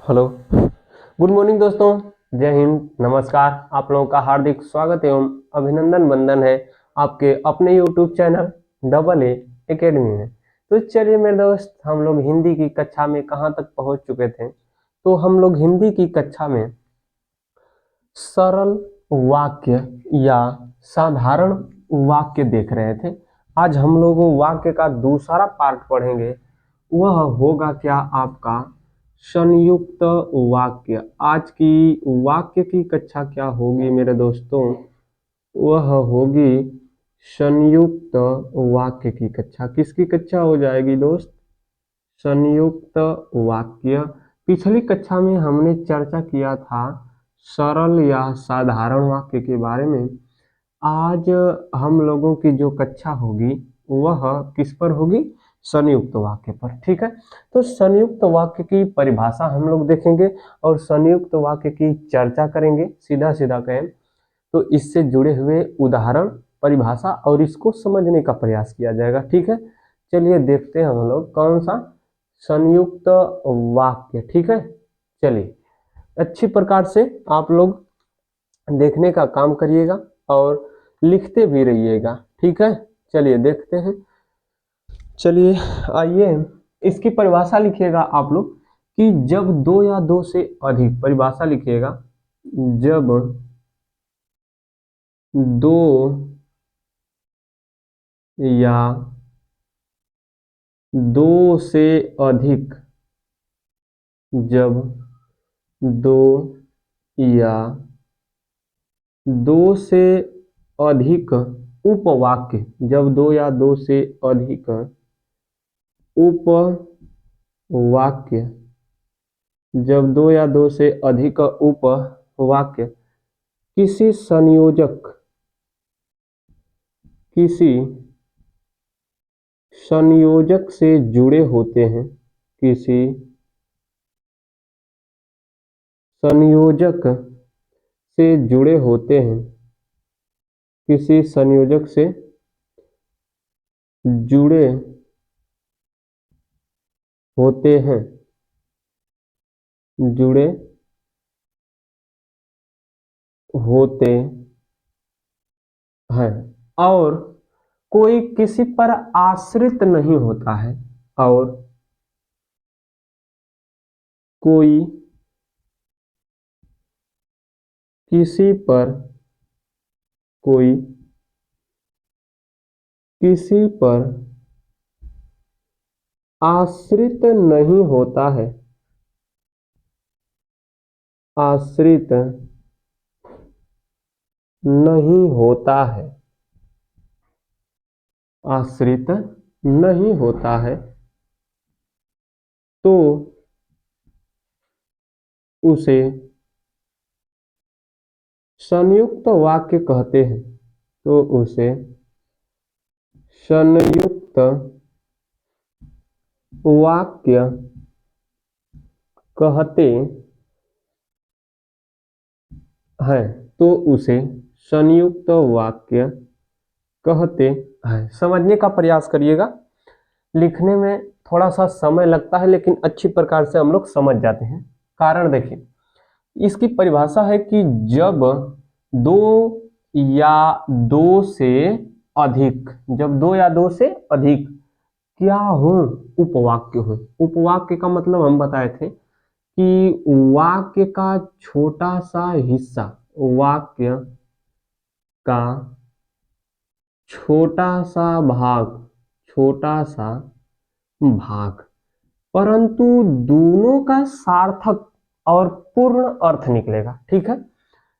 Hello, good morning दोस्तों। जय हिंद, नमस्कार। आप लोगों का हार्दिक स्वागत एवं अभिनंदन वंदन है आपके अपने YouTube channel double A academy में। तो चलिए मेरे दोस्त, हम लोग हिंदी की कक्षा में कहाँ तक पहुँच चुके थे। तो हम लोग हिंदी की कक्षा में सरल वाक्य या साधारण वाक्य देख रहे थे। आज हम लोग वाक्य का दूसरा पार्ट पढ़ेंगे। वह होगा क्या आपका संयुक्त वाक्य। आज की वाक्य की कक्षा क्या होगी मेरे दोस्तों? वह होगी संयुक्त वाक्य की कक्षा। किसकी कक्षा हो जाएगी दोस्त? संयुक्त वाक्य। पिछली कक्षा में हमने चर्चा किया था सरल या साधारण वाक्य के बारे में। आज हम लोगों की जो कक्षा होगी वह किस पर होगी? संयुक्त वाक्य पर। ठीक है, तो संयुक्त वाक्य की परिभाषा हम लोग देखेंगे और संयुक्त वाक्य की चर्चा करेंगे। सीधा सीधा कहें तो इससे जुड़े हुए उदाहरण, परिभाषा और इसको समझने का प्रयास किया जाएगा। ठीक है, चलिए देखते हैं हम लोग कौन सा संयुक्त वाक्य। ठीक है, चलिए अच्छी प्रकार से आप लोग देखने का काम करिएगा और लिखते भी रहिएगा। ठीक है, चलिए देखते हैं। चलिए आइए, इसकी परिभाषा लिखिएगा आप लोग कि जब दो या दो से अधिक, परिभाषा लिखिएगा, जब दो या दो से अधिक, जब दो या दो से अधिक उपवाक्य, जब दो या दो से अधिक उपवाक्य, जब दो या दो से अधिक उपवाक्य किसी संयोजक से जुड़े होते हैं, किसी संयोजक से जुड़े होते हैं, किसी संयोजक से जुड़े होते हैं, जुड़े होते हैं और कोई किसी पर आश्रित नहीं होता है, और कोई किसी पर कोई किसी पर आश्रित नहीं होता है, आश्रित नहीं होता है, आश्रित नहीं होता है, तो उसे संयुक्त वाक्य कहते हैं, तो उसे संयुक्त वाक्य कहते हैं, तो उसे संयुक्त वाक्य कहते हैं। समझने का प्रयास करिएगा। लिखने में थोड़ा सा समय लगता है लेकिन अच्छी प्रकार से हम लोग समझ जाते हैं। कारण देखिए, इसकी परिभाषा है कि जब दो या दो से अधिक, जब दो या दो से अधिक क्या हो? उपवाक्य हो। उपवाक्य का मतलब हम बताए थे कि वाक्य का छोटा सा हिस्सा, वाक्य का छोटा सा भाग, छोटा सा भाग, परंतु दोनों का सार्थक और पूर्ण अर्थ निकलेगा। ठीक है,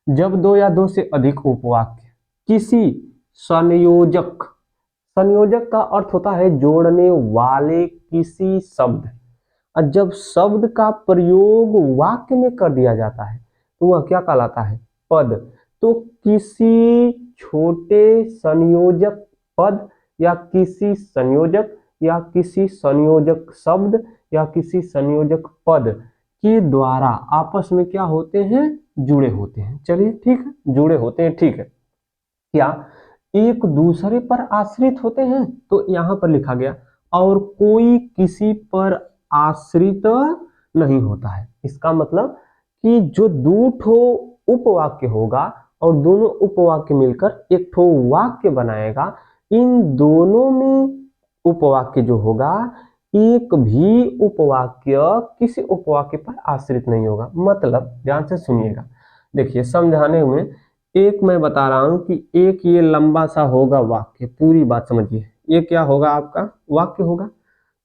जब दो या दो से अधिक उपवाक्य किसी संयोजक, संयोजक का अर्थ होता है जोड़ने वाले किसी शब्द, और जब शब्द का प्रयोग वाक्य में कर दिया जाता है तो वह क्या कहलाता है? पद। तो किसी छोटे संयोजक पद या किसी संयोजक या किसी संयोजक शब्द या किसी संयोजक पद के द्वारा आपस में क्या होते हैं? जुड़े होते हैं। चलिए ठीक है, जुड़े होते हैं। ठीक है, क्या एक दूसरे पर आश्रित होते हैं? तो यहां पर लिखा गया और कोई किसी पर आश्रित नहीं होता है। इसका मतलब कि जो दो ठो उपवाक्य होगा और दोनों उपवाक्य मिलकर एक ठो वाक्य बनाएगा, इन दोनों में उपवाक्य जो होगा, एक भी उपवाक्य किसी उपवाक्य पर आश्रित नहीं होगा। मतलब ध्यान से सुनिएगा, देखिए समझाने में, एक मैं बता रहा हूं कि एक ये लंबा सा होगा वाक्य, पूरी बात समझिए। ये क्या होगा? आपका वाक्य होगा।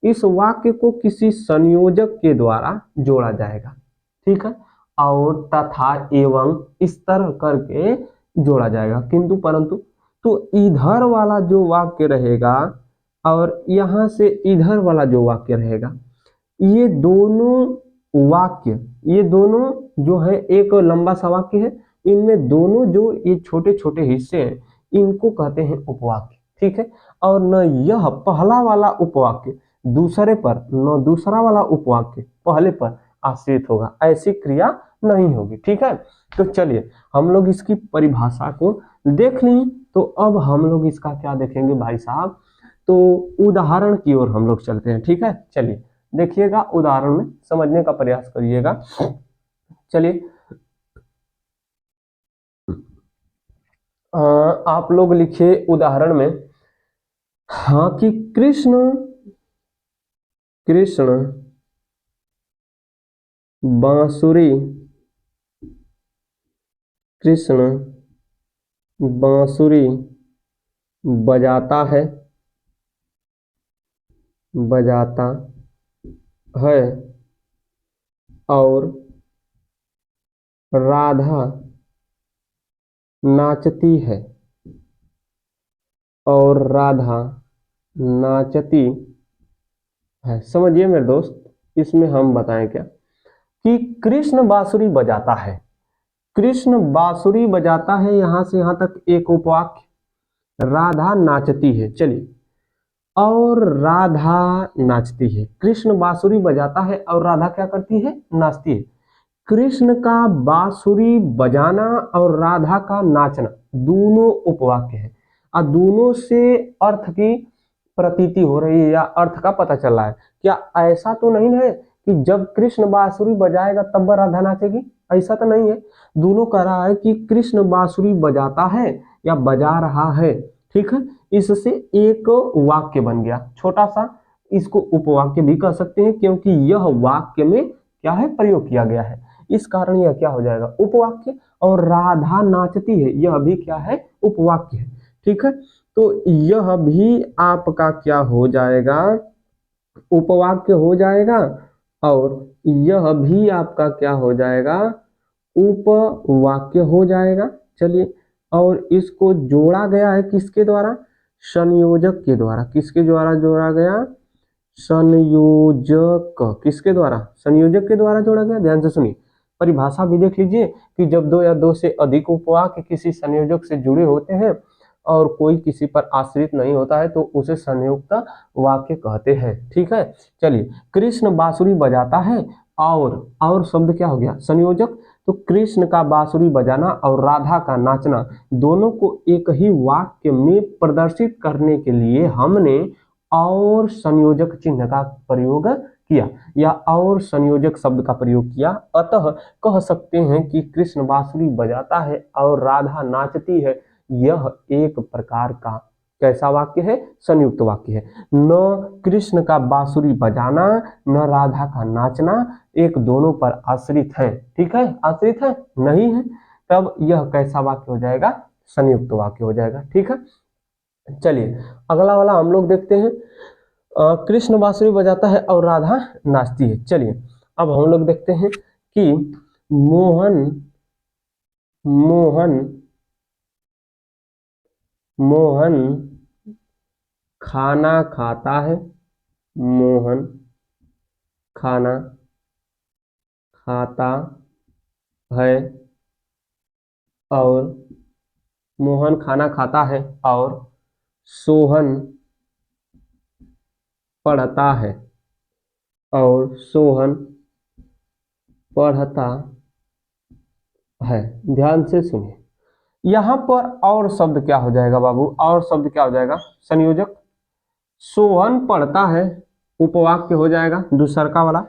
इस वाक्य को किसी संयोजक के द्वारा जोड़ा जाएगा, ठीक है, और तथा एवं इस तरह करके जोड़ा जाएगा। किंतु परंतु तो इधर वाला जो वाक्य रहेगा और यहां से इधर वाला जो वाक्य रहेगा, ये दोनों वाक्य, ये दोनों जो है एक लंबा सा वाक्य है, इनमें दोनों जो ये छोटे छोटे हिस्से हैं, इनको कहते हैं उपवाक्य, ठीक है। और न यह पहला वाला उपवाक्य दूसरे पर, न दूसरा वाला उपवाक्य पहले पर आश्रित होगा, ऐसी क्रिया नहीं होगी, ठीक है। तो चलिए हम लोग इसकी परिभाषा को देख लें। तो अब हम लोग इसका क्या देखेंगे भाई साहब? तो उदाहरण की ओर हम लोग चलते हैं, ठीक है। चलिए देखिएगा, उदाहरण में समझने का प्रयास करिएगा। चलिए आप लोग लिखिए उदाहरण में, हाँ, कि कृष्ण कृष्ण बांसुरी, कृष्ण बांसुरी बजाता है, बजाता है, और राधा नाचती है, और राधा नाचती है। समझिए मेरे दोस्त, इसमें हम बताएं क्या कि कृष्ण बांसुरी बजाता है, कृष्ण बांसुरी बजाता है, यहां से यहां तक एक उपवाक्य। राधा नाचती है, चलिए, और राधा नाचती है। कृष्ण बांसुरी बजाता है और राधा क्या करती है? नाचती है। कृष्ण का बांसुरी बजाना और राधा का नाचना दोनों उपवाक्य है, और दोनों से अर्थ की प्रतीति हो रही है या अर्थ का पता चल रहा है। क्या ऐसा तो नहीं है कि जब कृष्ण बांसुरी बजाएगा तब राधा नाचेगी? ऐसा तो नहीं है। दोनों कह रहा है कि कृष्ण बांसुरी बजाता है या बजा रहा है, ठीक है। इससे एक वाक्य बन गया छोटा सा, इसको उपवाक्य भी कह सकते हैं, क्योंकि यह वाक्य में क्या है? प्रयोग किया गया है। इस कारण यह क्या हो जाएगा? उपवाक्य। और राधा नाचती है, यह भी क्या है? उपवाक्य है, ठीक है। तो यह भी आपका क्या हो जाएगा? उपवाक्य हो जाएगा, और यह भी आपका क्या हो जाएगा? उपवाक्य हो जाएगा। चलिए, और इसको जोड़ा गया है किसके द्वारा? संयोजक के द्वारा। किसके द्वारा जोड़ा गया? संयोजक। किसके द्वारा? संयोजक के द्वारा जोड़ा गया। ध्यान से सुनिए, परिभाषा भी देख लीजिए कि जब दो या दो से अधिक उपवाक्य किसी संयोजक से जुड़े होते हैं और कोई किसी पर आश्रित नहीं होता है तो उसे संयुक्त वाक्य कहते हैं, ठीक है। चलिए, कृष्ण बांसुरी बजाता है, और शब्द क्या हो गया? संयोजक। तो कृष्ण का बांसुरी बजाना और राधा का नाचना दोनों को एक ही वाक्य में प्रदर्शित करने के लिए हमने और संयोजक चिन्ह का प्रयोग किया, या और संयोजक शब्द का प्रयोग किया। अतः कह सकते हैं कि कृष्ण बांसुरी बजाता है और राधा नाचती है। यह एक प्रकार का कैसा वाक्य है? संयुक्त वाक्य है। न कृष्ण का बांसुरी बजाना न राधा का नाचना एक दोनों पर आश्रित है, ठीक है। आश्रित है नहीं है, तब यह कैसा वाक्य हो जाएगा? संयुक्त वाक्य हो जाएगा, ठीक है। चलिए अगला वाला हम लोग देखते हैं। कृष्ण बांसुरी बजाता है और राधा नाचती है। चलिए अब हम लोग देखते हैं कि मोहन मोहन मोहन खाना खाता है, मोहन खाना खाता है, और मोहन खाना खाता है, और सोहन पढ़ता है, और सोहन पढ़ता है। ध्यान से सुनिए, यहां पर और शब्द क्या हो जाएगा बाबू? और शब्द क्या हो जाएगा? संयोजक। सोहन पढ़ता है उपवाक्य हो जाएगा दूसर का वाला,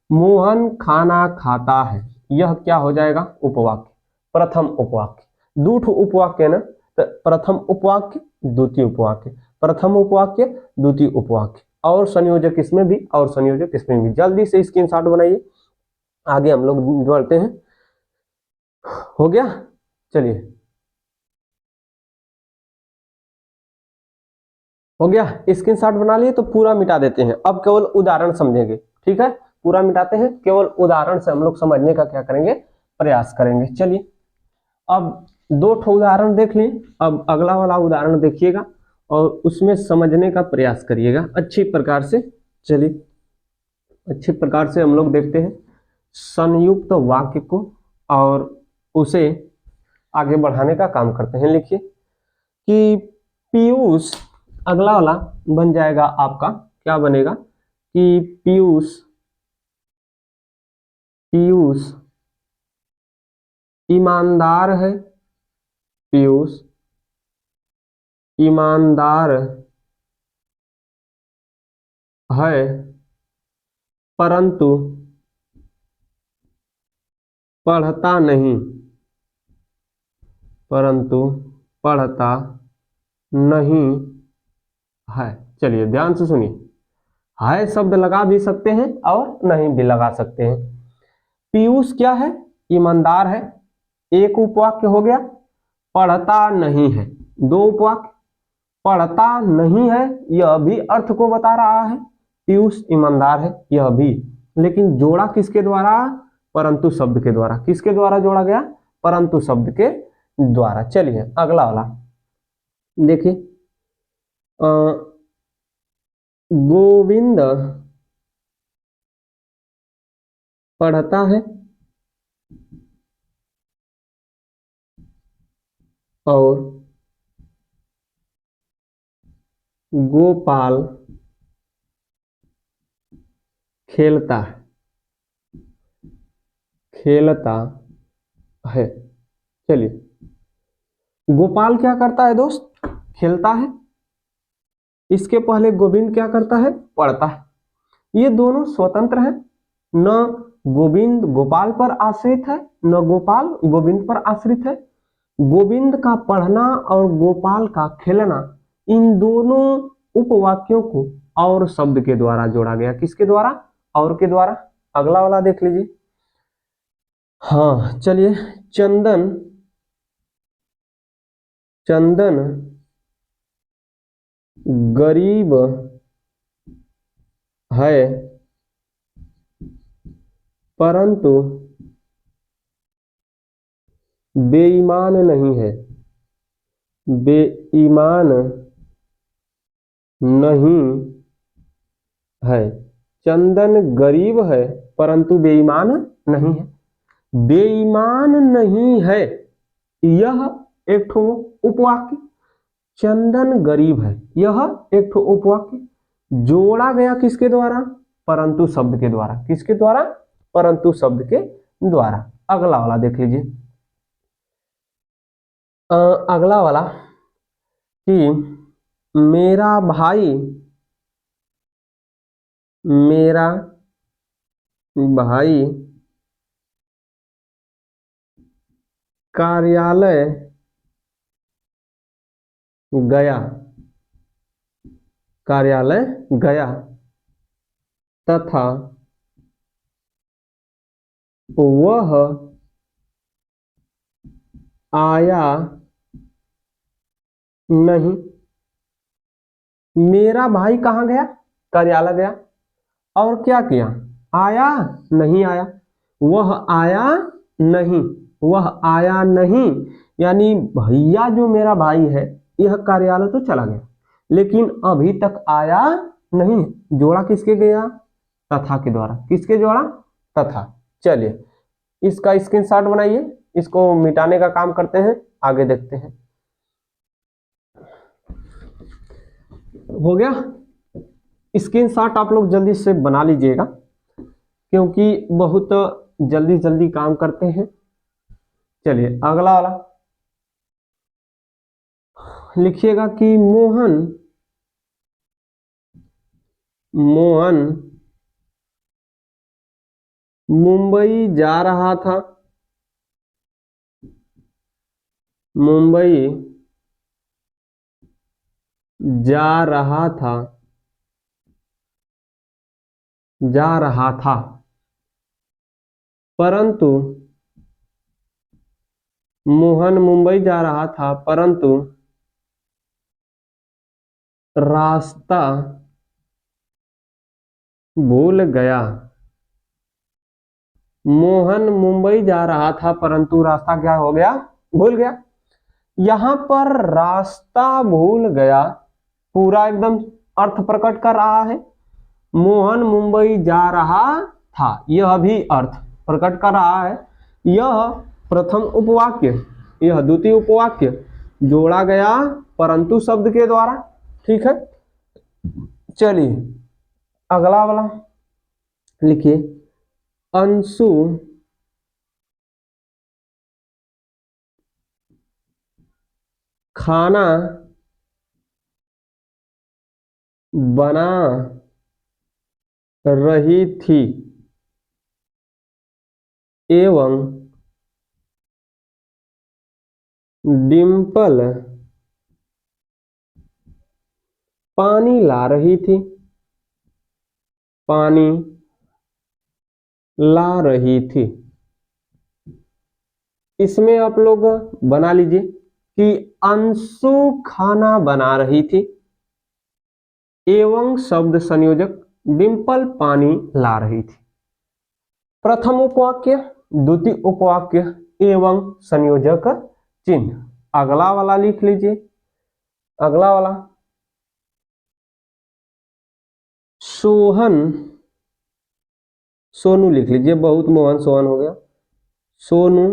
मोहन खाना खाता है, यह क्या हो जाएगा? उपवाक्य, प्रथम उपवाक्य। दो ठो उपवाक्य ना, तो प्रथम उपवाक्य द्वितीय उपवाक्य, प्रथम उपवाक्य द्वितीय उपवाक्य, और संयोजक इसमें भी और संयोजक इसमें भी। जल्दी से स्क्रीनशॉट बनाइए, आगे हम लोग बढ़ते हैं। हो गया, चलिए हो गया, स्क्रीनशॉट बना लिए तो पूरा मिटा देते हैं। अब केवल उदाहरण समझेंगे, ठीक है? पूरा मिटाते हैं, केवल उदाहरण से हम लोग समझने का क्या करेंगे? प्रयास करेंगे। चलिए अब दो ठो उदाहरण देख लें, अब अगला वाला उदाहरण देखिएगा और उसमें समझने का प्रयास करिएगा अच्छी प्रकार से। चलिए अच्छी प्रकार से हम लोग देखते हैं संयुक्त वाक्य को और उसे आगे बढ़ाने का काम करते हैं। लिखिए कि पीयूष, अगला वाला बन जाएगा आपका, क्या बनेगा कि पीयूष पीयूष ईमानदार है, पीयूष ईमानदार है, परंतु पढ़ता नहीं, परंतु पढ़ता नहीं है। चलिए ध्यान से सुनिए, है शब्द लगा भी सकते हैं और नहीं भी लगा सकते हैं। पीयूष क्या है? ईमानदार है, एक उपवाक्य हो गया। पढ़ता नहीं है, दो उपवाक्य। पढ़ता नहीं है यह भी अर्थ को बता रहा है, पीयूष ईमानदार है यह भी, लेकिन जोड़ा किसके द्वारा? परंतु शब्द के द्वारा। किसके द्वारा जोड़ा गया? परंतु शब्द के द्वारा। चलिए अगला वाला देखिए, गोविंद पढ़ता है और गोपाल खेलता है, खेलता है। चलिए गोपाल क्या करता है दोस्त? खेलता है। इसके पहले गोविंद क्या करता है? पढ़ता है। ये दोनों स्वतंत्र हैं, न गोविंद गोपाल पर आश्रित है न गोपाल गोविंद पर आश्रित है। गोविंद का पढ़ना और गोपाल का खेलना, इन दोनों उपवाक्यों को और शब्द के द्वारा जोड़ा गया। किसके द्वारा? और के द्वारा। अगला वाला देख लीजिए। हाँ चलिए, चंदन चंदन गरीब है, परंतु बेईमान नहीं है, बेईमान नहीं है। चंदन गरीब है परंतु बेईमान नहीं है। बेईमान नहीं है यह एक ठो उपवाक्य, चंदन गरीब है यह एक ठो उपवाक्य। जोड़ा गया किसके द्वारा? परंतु शब्द के द्वारा। किसके द्वारा? परंतु शब्द के द्वारा। अगला वाला देख लीजिए, अगला वाला कि मेरा भाई मेरा भाई कार्यालय गया, कार्यालय गया तथा वह आया नहीं। मेरा भाई कहाँ गया? कार्यालय गया और क्या किया? आया नहीं आया। वह आया नहीं, वह आया नहीं, यानी भैया जो मेरा भाई है यह कार्यालय तो चला गया लेकिन अभी तक आया नहीं। जोड़ा किसके गया? तथा के द्वारा। किसके जोड़ा? तथा। चलिए इसका स्क्रीनशॉट बनाइए, इसको मिटाने का काम करते हैं, आगे देखते हैं। हो गया, स्क्रीनशॉट आप लोग जल्दी से बना लीजिएगा क्योंकि बहुत जल्दी जल्दी काम करते हैं। चलिए अगला वाला लिखिएगा कि मोहन मोहन मुंबई जा रहा था, मुंबई जा रहा था, जा रहा था, परंतु मोहन मुंबई जा रहा था परंतु रास्ता भूल गया। मोहन मुंबई जा रहा था परंतु रास्ता क्या हो गया, भूल गया। यहां पर रास्ता भूल गया पूरा एकदम अर्थ प्रकट कर रहा है। मोहन मुंबई जा रहा था, यह भी अर्थ प्रकट कर रहा है। यह प्रथम उपवाक्य, यह द्वितीय उपवाक्य जोड़ा गया परंतु शब्द के द्वारा। ठीक है, चलिए अगला वाला लिखिए। अंशु खाना बना रही थी एवं डिम्पल पानी ला रही थी, पानी ला रही थी। इसमें आप लोग बना लीजिए कि अंशु खाना बना रही थी एवं शब्द संयोजक डिम्पल पानी ला रही थी। प्रथम उपवाक्य, द्वितीय उपवाक्य एवं संयोजक चिन्ह। अगला वाला लिख लीजिए, अगला वाला सोहन, सोनू लिख लीजिए, बहुत मोहन सोहन हो गया। सोनू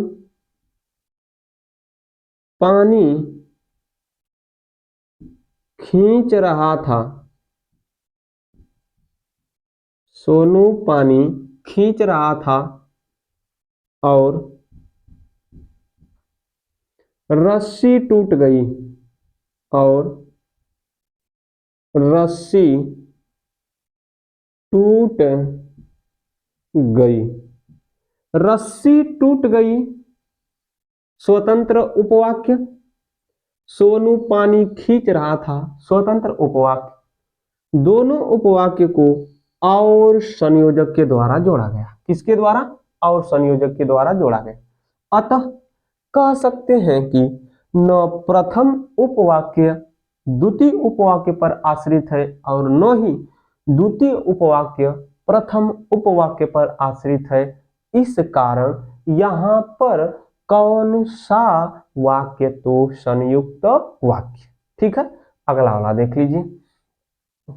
पानी खींच रहा था, सोनू पानी खींच रहा था और रस्सी टूट गई, और रस्सी टूट गई। रस्सी टूट गई स्वतंत्र उपवाक्य, सोनू पानी खींच रहा था स्वतंत्र उपवाक्य। दोनों उपवाक्य को और संयोजक के द्वारा जोड़ा गया। किसके द्वारा, और संयोजक के द्वारा जोड़ा गया। अतः कह सकते हैं कि न प्रथम उपवाक्य द्वितीय उपवाक्य पर आश्रित है और न ही द्वितीय उपवाक्य प्रथम उपवाक्य पर आश्रित है। इस कारण यहाँ पर कौन सा वाक्य, तो संयुक्त वाक्य। ठीक है, अगला वाला देख लीजिए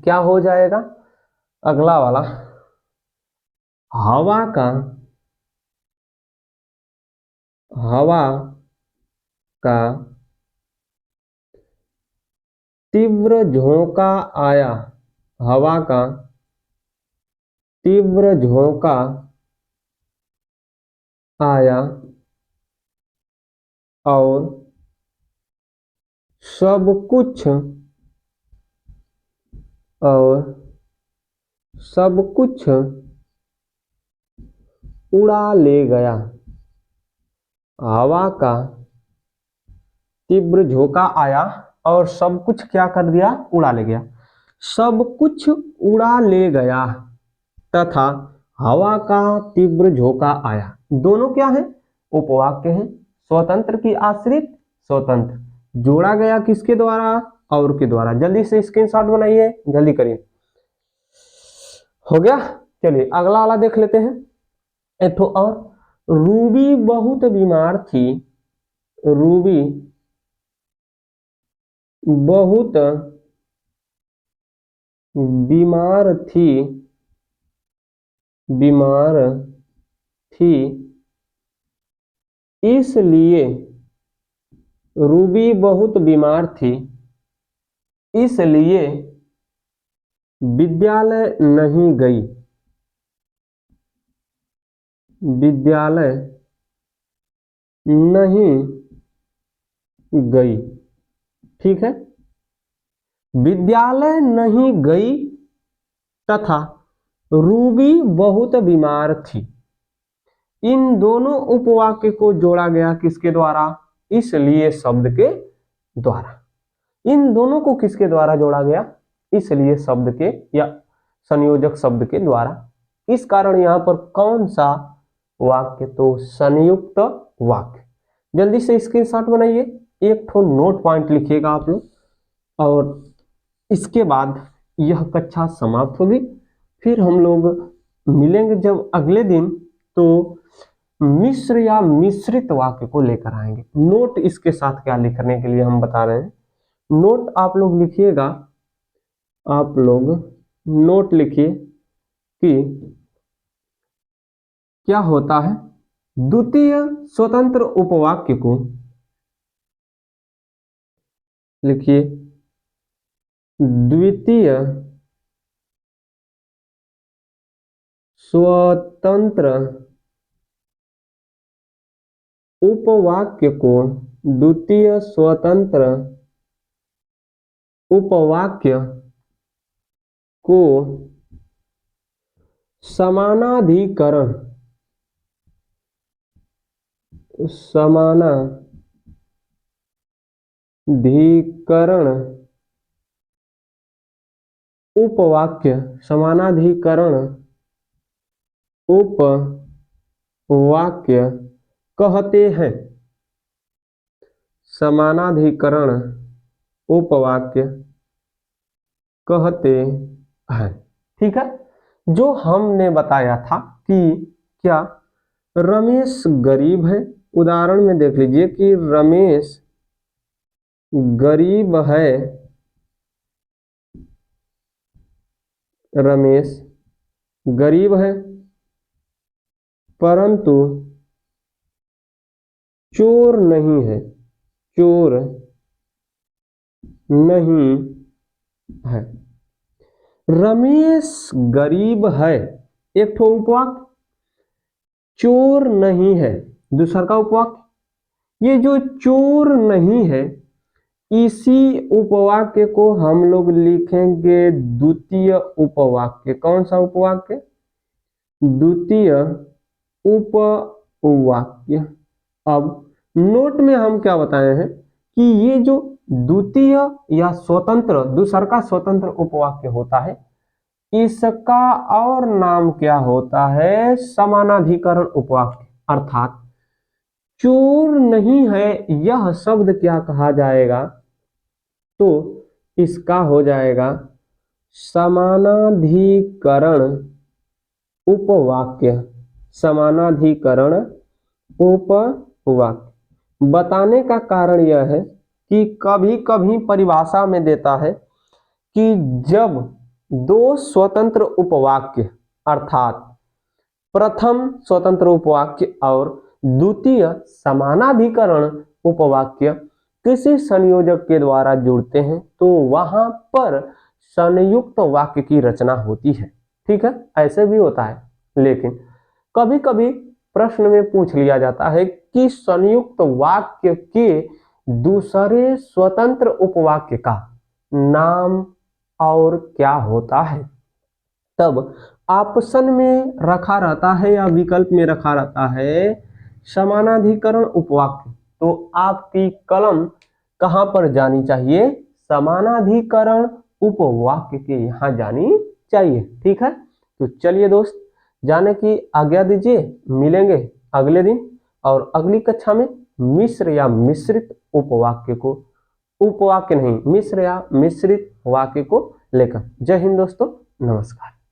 क्या हो जाएगा। अगला वाला हवा का, हवा का तीव्र झोंका आया, हवा का तीव्र झोंका आया और सब कुछ, और सब कुछ उड़ा ले गया। हवा का तीव्र झोंका आया और सब कुछ क्या कर दिया, उड़ा ले गया। सब कुछ उड़ा ले गया तथा हवा का तीव्र झोंका आया, दोनों क्या है, उपवाक्य हैं। स्वतंत्र की आश्रित, स्वतंत्र जोड़ा गया किसके द्वारा, और के द्वारा। जल्दी से स्क्रीनशॉट बनाइए, जल्दी करिए। हो गया, चलिए अगला वाला देख लेते हैं। एक तो और, रूबी बहुत बीमार थी, रूबी बहुत बीमार थी, बीमार थी, इसलिए रूबी बहुत बीमार थी इसलिए विद्यालय नहीं गई, विद्यालय नहीं गई। ठीक है, विद्यालय नहीं गई तथा रूबी बहुत बीमार थी। इन दोनों उपवाक्य को जोड़ा गया किसके द्वारा? इसलिए शब्द के द्वारा। इन दोनों को किसके द्वारा जोड़ा गया? इसलिए शब्द के या संयोजक शब्द के द्वारा। इस कारण यहां पर कौन सा वाक्य? तो संयुक्त वाक्य। जल्दी से स्क्रीनशॉट बनाइए, एक ठो नोट पॉइंट लिखिएगा आप लोग, और इसके बाद यह कक्षा समाप्त होगी। फिर हम लोग मिलेंगे जब अगले दिन, तो मिश्र या मिश्रित वाक्य को लेकर आएंगे। नोट इसके साथ क्या लिखने के लिए हम बता रहे हैं, नोट आप लोग लिखिएगा, आप लोग नोट लिखिए कि क्या होता है द्वितीय स्वतंत्र उपवाक्य को, लिखिए द्वितीय स्वतंत्र उपवाक्य को, द्वितीय स्वतंत्र उपवाक्य को समानाधिकरण उपवाक्य, समानाधिकरण उपवाक्य कहते हैं। समानाधिकरण उपवाक्य कहते हैं। ठीक है, जो हमने बताया था कि क्या रमेश गरीब है, उदाहरण में देख लीजिए कि रमेश गरीब है, रमेश गरीब है परंतु चोर नहीं है, चोर नहीं है। रमेश गरीब है एक ठो उपवाक्य, चोर नहीं है दूसरा का उपवाक्य। ये जो चोर नहीं है, इसी उपवाक्य को हम लोग लिखेंगे द्वितीय उपवाक्य। कौन सा उपवाक्य? द्वितीय उपवाक्य। अब नोट में हम क्या बताए हैं कि ये जो द्वितीय या स्वतंत्र, दूसरा का स्वतंत्र उपवाक्य होता है, इसका और नाम क्या होता है? समानाधिकरण उपवाक्य। अर्थात चोर नहीं है यह शब्द क्या कहा जाएगा? तो इसका हो जाएगा समानाधिकरण उपवाक्य। समानाधिकरण उपवाक्य। बताने का कारण यह है कि कभी कभी परिभाषा में देता है कि जब दो स्वतंत्र उपवाक्य, अर्थात प्रथम स्वतंत्र उपवाक्य और द्वितीय समानाधिकरण उपवाक्य किसी संयोजक के द्वारा जुड़ते हैं, तो वहां पर संयुक्त वाक्य की रचना होती है। ठीक है, ऐसे भी होता है। लेकिन कभी कभी प्रश्न में पूछ लिया जाता है कि संयुक्त वाक्य के दूसरे स्वतंत्र उपवाक्य का नाम और क्या होता है? तब ऑप्शन में रखा रहता है या विकल्प में रखा रहता है समानाधिकरण उपवाक्य। तो आपकी कलम कहां पर जानी चाहिए? समानाधिकरण उपवाक्य के यहां जानी चाहिए। ठीक है, तो चलिए दोस्त, जाने की आज्ञा दीजिए। मिलेंगे अगले दिन और अगली कक्षा में मिश्र या मिश्रित उपवाक्य को, उपवाक्य नहीं, मिश्र या मिश्रित वाक्य को लेकर। जय हिंद दोस्तों, नमस्कार।